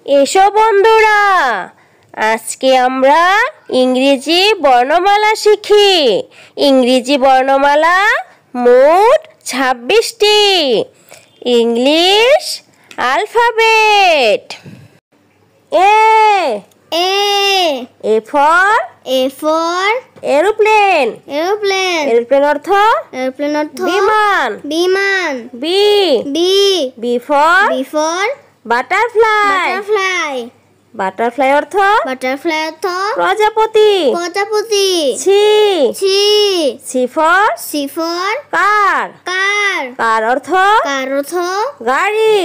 এসো বন্ধুরা, আজকে আমরা ইংরেজি বর্ণমালা শিখি। ইংরেজি বর্ণমালা মোট 26টি। English alphabet. A for aeroplane. Aeroplane অর্থ বিমান। B for butterfly. বাটারফ্লাই অর্থ প্রজাপতি। সি ফর কার। কার অর্থ গাড়ি।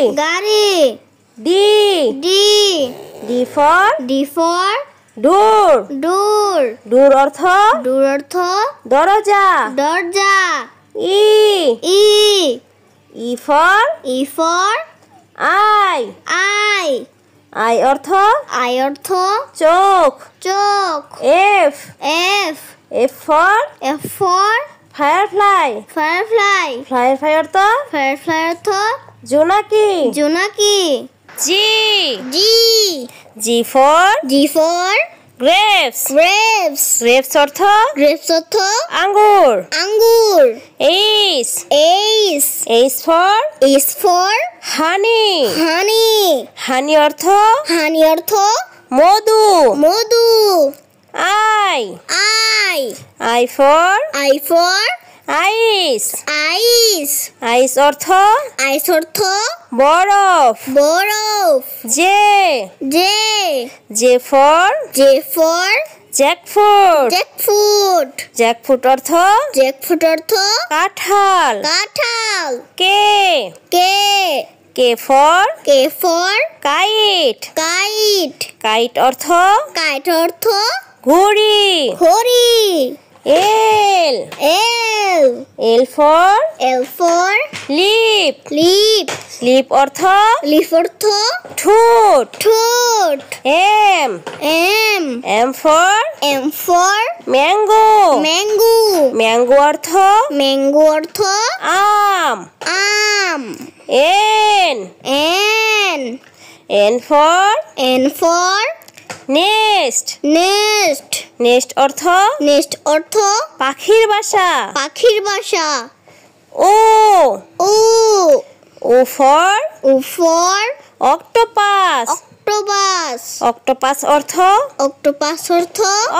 ডি ফর ডোর অর্থ দরজা। ই ফর আই অর্থ চোখ। F for firefly. ফায়ারফ্লাই অর্থ জোনাকি। G for grapes. গ্রেপস অর্থ আঙ্গুর। এইচ ফর হানি অর্থ মধু। I for ice. অর্থ বরফ। জে ফর জ্যাকফ্রুট অর্থ কাঁঠাল। কে ফর কাইট অর্থ ঘুড়ি। এল ফর লিপ অর্থ ঠোঁট। এম ফর ম্যাঙ্গো অর্থ আম। এন ফর নেস্ট অর্থ পাখির বাসা। O for octopus. অর্থ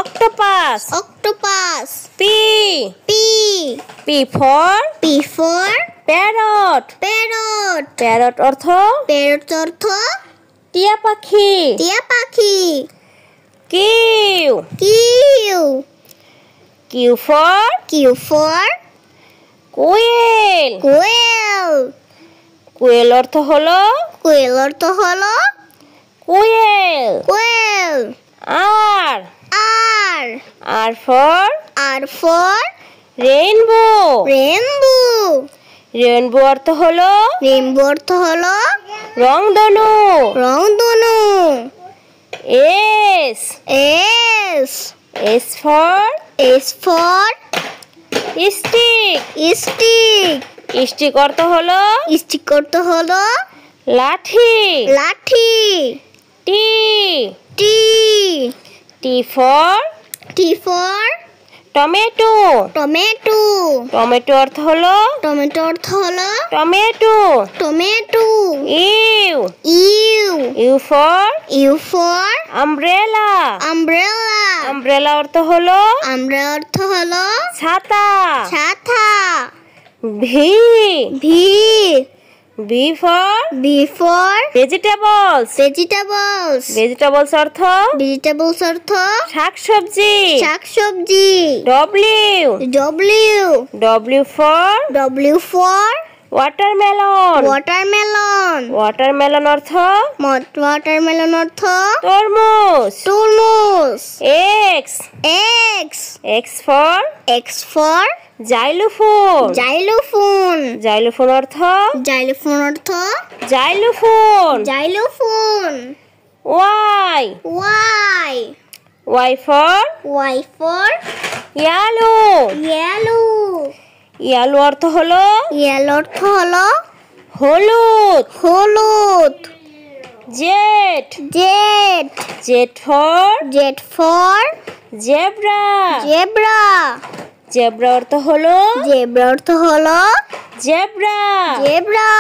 অক্টোপাস। P for parrot. অর্থ টিয়া পাখি। কিউ ফর কোয়েল অর্থ হলো কোয়েল। আর ফর রেইনবো। অর্থ হলো রংধনু। এস ফর স্টিক অর্থ হলো লাঠি। T for tomato. অর্থ হলো টমেটো। You for umbrella. অর্থ হলো ছাতা। ভি ফর ভেজিটেবলস অর্থ শাকসবজি। ডব্লিউ ফর ওয়াটারমেলন অর্থ তরমুজ। X for xylophone. অর্থ জাইলোফোন। Y for yellow. অর্থ হলো হলুদ। Z Z Z for zebra zebra zebra অর্থ হলো জেব্রা জেব্রা জেব্রা